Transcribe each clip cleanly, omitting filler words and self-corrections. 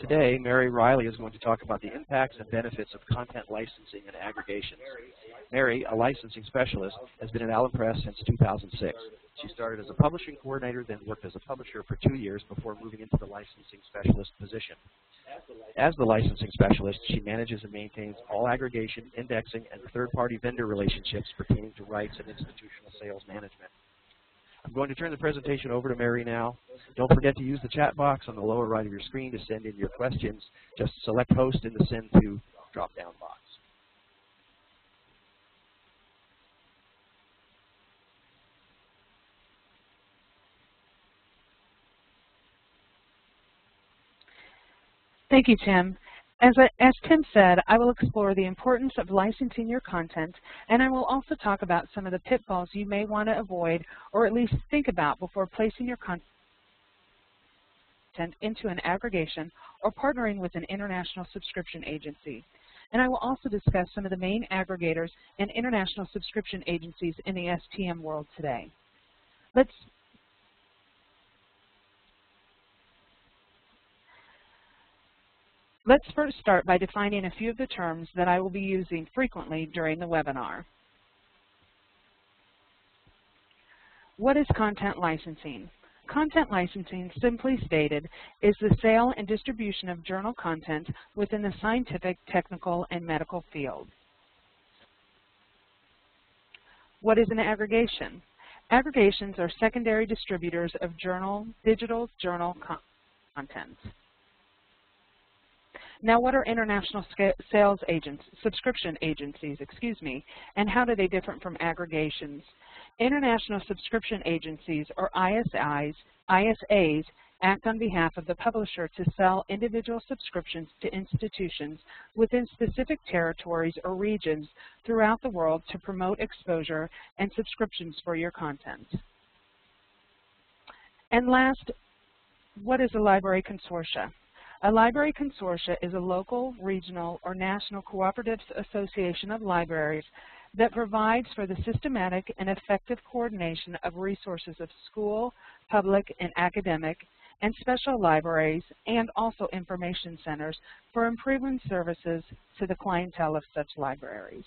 Today, Mary Riley is going to talk about the impacts and benefits of content licensing and aggregations. Mary, a licensing specialist, has been at Allen Press since 2006. She started as a publishing coordinator, then worked as a publisher for 2 years before moving into the licensing specialist position. As the licensing specialist, she manages and maintains all aggregation, indexing, and third-party vendor relationships pertaining to rights and institutional sales management. I'm going to turn the presentation over to Mary now. Don't forget to use the chat box on the lower right of your screen to send in your questions. Just select Host in the Send To drop-down box. Thank you, Tim. As Tim said, I will explore the importance of licensing your content, and I will also talk about some of the pitfalls you may want to avoid or at least think about before placing your content into an aggregation or partnering with an international subscription agency. And I will also discuss some of the main aggregators and international subscription agencies in the STM world today. Let's first start by defining a few of the terms that I will be using frequently during the webinar. What is content licensing? Content licensing, simply stated, is the sale and distribution of journal content within the scientific, technical, and medical field. What is an aggregation? Aggregations are secondary distributors of digital journal content. Now, what are international subscription agencies, and how do they differ from aggregations? International subscription agencies, or ISAs, act on behalf of the publisher to sell individual subscriptions to institutions within specific territories or regions throughout the world to promote exposure and subscriptions for your content. And last, what is a library consortia? A library consortia is a local, regional, or national cooperative association of libraries that provides for the systematic and effective coordination of resources of school, public, and academic, and special libraries, and also information centers for improving services to the clientele of such libraries.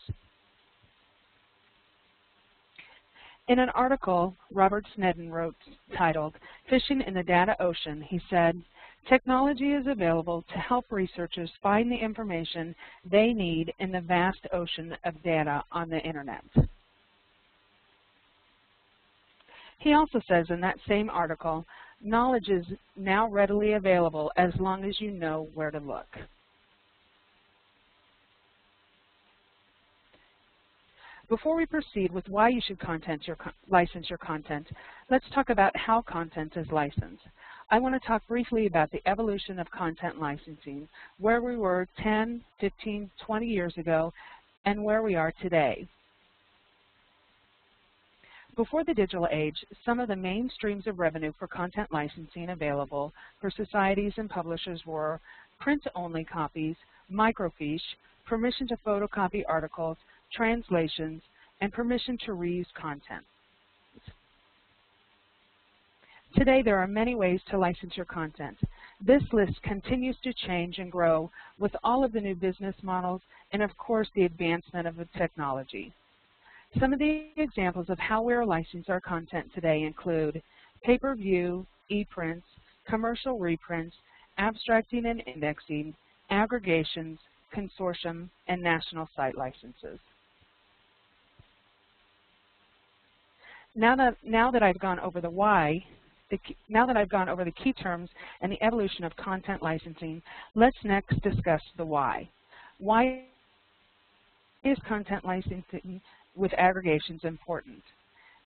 In an article Robert Snedden wrote titled, "Fishing in the Data Ocean," he said, "Technology is available to help researchers find the information they need in the vast ocean of data on the Internet." He also says in that same article, "Knowledge is now readily available as long as you know where to look." Before we proceed with why you should license your content, let's talk about how content is licensed. I want to talk briefly about the evolution of content licensing, where we were 10, 15, 20 years ago, and where we are today. Before the digital age, some of the main streams of revenue for content licensing available for societies and publishers were print-only copies, microfiche, permission to photocopy articles, translations, and permission to reuse content. Today, there are many ways to license your content. This list continues to change and grow with all of the new business models and, of course, the advancement of the technology. Some of the examples of how we are licensing our content today include pay-per-view, e-prints, commercial reprints, abstracting and indexing, aggregations, consortium, and national site licenses. Now that I've gone over the why, now that I've gone over the key terms and the evolution of content licensing, let's next discuss the why. Why is content licensing with aggregations important?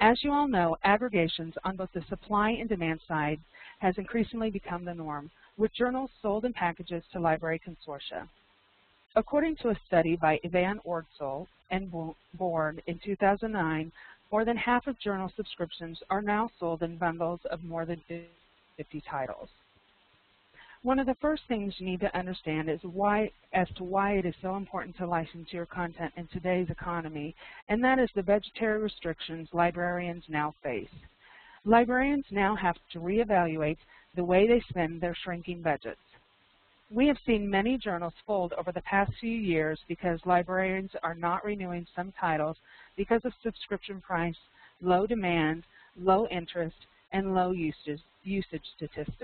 As you all know, aggregations on both the supply and demand side has increasingly become the norm, with journals sold in packages to library consortia. According to a study by Van Ordsel and Broaden in 2009, more than half of journal subscriptions are now sold in bundles of more than 50 titles. One of the first things you need to understand is why it is so important to license your content in today's economy, and that is the budgetary restrictions librarians now face. Librarians now have to reevaluate the way they spend their shrinking budgets. We have seen many journals fold over the past few years because librarians are not renewing some titles because of subscription price, low demand, low interest, and low usage statistics.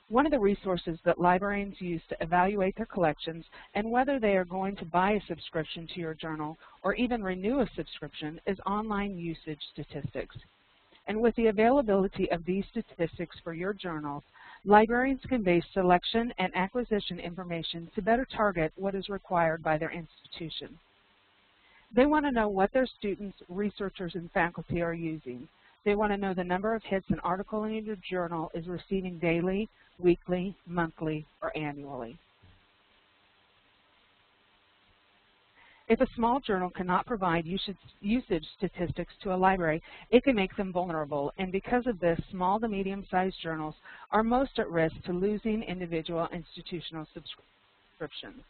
One of the resources that librarians use to evaluate their collections and whether they are going to buy a subscription to your journal or even renew a subscription is online usage statistics. And with the availability of these statistics for your journals, librarians can base selection and acquisition information to better target what is required by their institution. They want to know what their students, researchers, and faculty are using. They want to know the number of hits an article in your journal is receiving daily, weekly, monthly, or annually. If a small journal cannot provide usage statistics to a library, it can make them vulnerable, and because of this, small to medium-sized journals are most at risk to losing individual institutional subscriptions.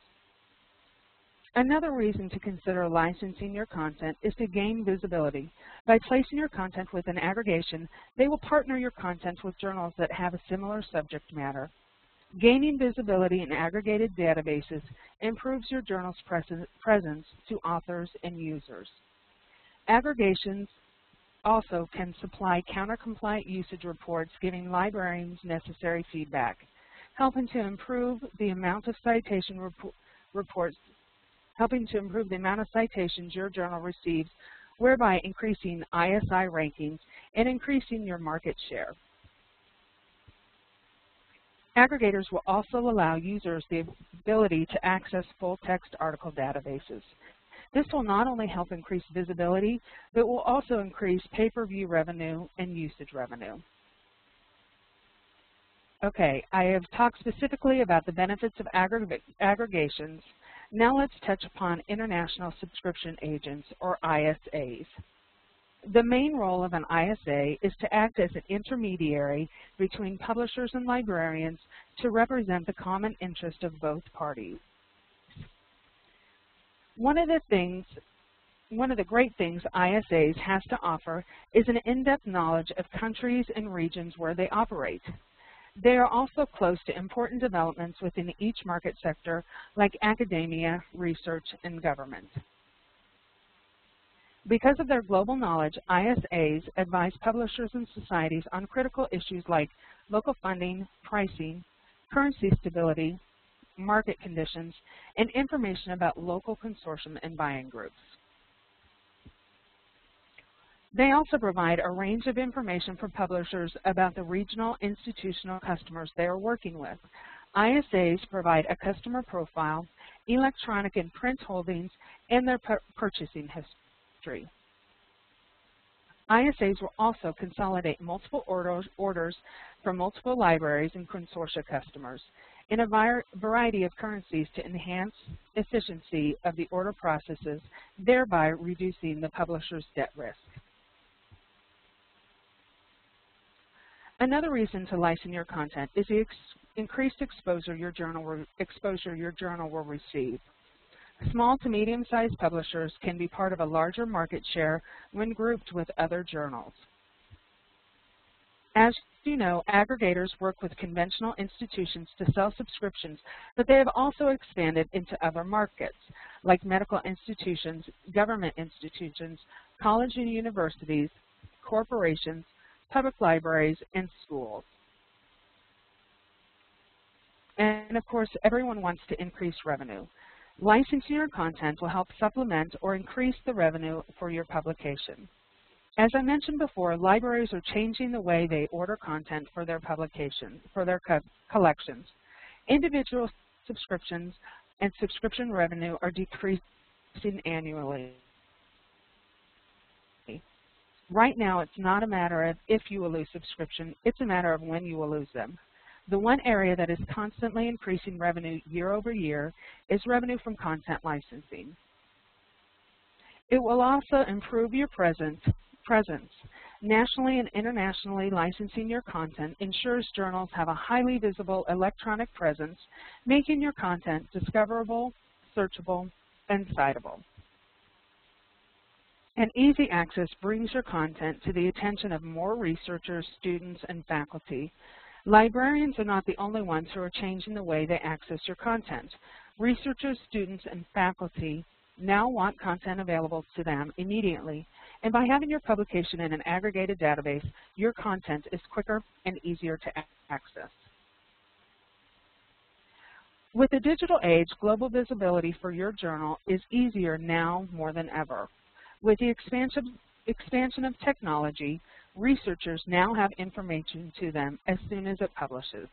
Another reason to consider licensing your content is to gain visibility. By placing your content with an aggregation, they will partner your content with journals that have a similar subject matter. Gaining visibility in aggregated databases improves your journal's presence to authors and users. Aggregations also can supply counter-compliant usage reports, giving librarians necessary feedback, helping to improve the amount of citation reports, helping to improve the amount of citations your journal receives, whereby increasing ISI rankings and increasing your market share. Aggregators will also allow users the ability to access full-text article databases. This will not only help increase visibility, but will also increase pay-per-view revenue and usage revenue. Okay, I have talked specifically about the benefits of aggregations. Now let's touch upon international subscription agents, or ISAs. The main role of an ISA is to act as an intermediary between publishers and librarians to represent the common interest of both parties. One of the great things ISAs has to offer is an in-depth knowledge of countries and regions where they operate. They are also close to important developments within each market sector, like academia, research, and government. Because of their global knowledge, ISAs advise publishers and societies on critical issues like local funding, pricing, currency stability, market conditions, and information about local consortium and buying groups. They also provide a range of information for publishers about the regional institutional customers they are working with. ISAs provide a customer profile, electronic and print holdings, and their purchasing history. ISAs will also consolidate multiple orders from multiple libraries and Consortia customers in a variety of currencies to enhance efficiency of the order processes, thereby reducing the publisher's debt risk. Another reason to license your content is the increased exposure your journal will receive. Small to medium-sized publishers can be part of a larger market share when grouped with other journals. As you know, aggregators work with conventional institutions to sell subscriptions, but they have also expanded into other markets, like medical institutions, government institutions, college and universities, corporations, public libraries, and schools. And of course, everyone wants to increase revenue. Licensing your content will help supplement or increase the revenue for your publication. As I mentioned before, libraries are changing the way they order content for their collections. Individual subscriptions and subscription revenue are decreasing annually. Right now, it's not a matter of if you will lose subscription, it's a matter of when you will lose them. The one area that is constantly increasing revenue year over year is revenue from content licensing. It will also improve your presence. Nationally and internationally licensing your content ensures journals have a highly visible electronic presence, making your content discoverable, searchable, and citable. And easy access brings your content to the attention of more researchers, students, and faculty. Librarians are not the only ones who are changing the way they access your content. Researchers, students, and faculty now want content available to them immediately, and by having your publication in an aggregated database, your content is quicker and easier to access. With the digital age, global visibility for your journal is easier now more than ever. With the expansion of technology, researchers now have information to them as soon as it publishes.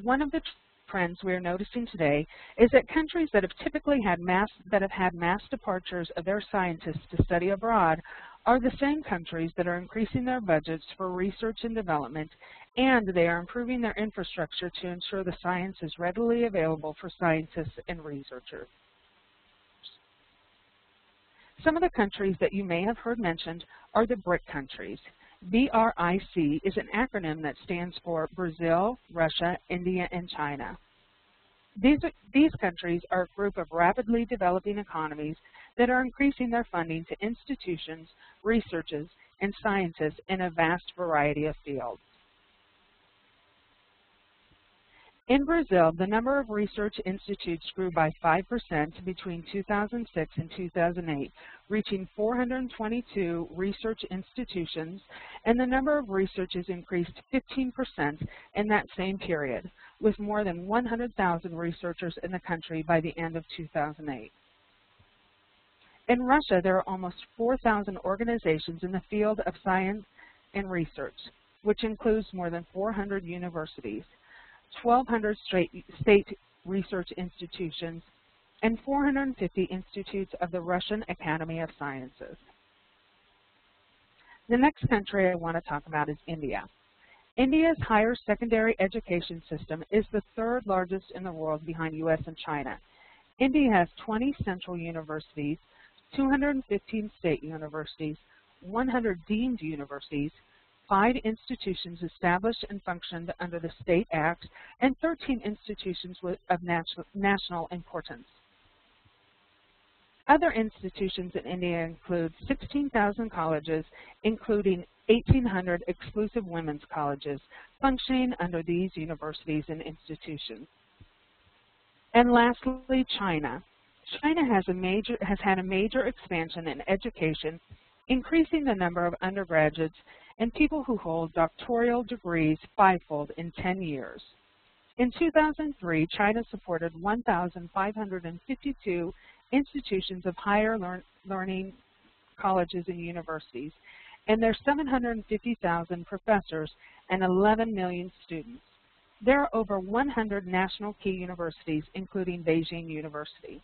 One of the trends we are noticing today is that countries that have typically had mass departures of their scientists to study abroad are the same countries that are increasing their budgets for research and development, and they are improving their infrastructure to ensure the science is readily available for scientists and researchers. Some of the countries that you may have heard mentioned are the BRIC countries. BRIC is an acronym that stands for Brazil, Russia, India, and China. These countries are a group of rapidly developing economies that are increasing their funding to institutions, researchers, and scientists in a vast variety of fields. In Brazil, the number of research institutes grew by 5% between 2006 and 2008, reaching 422 research institutions, and the number of researchers increased 15% in that same period, with more than 100,000 researchers in the country by the end of 2008. In Russia, there are almost 4,000 organizations in the field of science and research, which includes more than 400 universities, 1,200 state research institutions, and 450 institutes of the Russian Academy of Sciences. The next country I want to talk about is India. India's higher secondary education system is the third largest in the world behind US and China. India has 20 central universities, 215 state universities, 100 deemed universities, 5 institutions established and functioned under the State Act, and 13 institutions of national importance. Other institutions in India include 16,000 colleges, including 1,800 exclusive women's colleges, functioning under these universities and institutions. And lastly, China. China has had a major expansion in education, increasing the number of undergraduates and people who hold doctoral degrees fivefold in 10 years. In 2003, China supported 1,552 institutions of higher learning colleges and universities, and their 750,000 professors and 11 million students. There are over 100 national key universities, including Beijing University.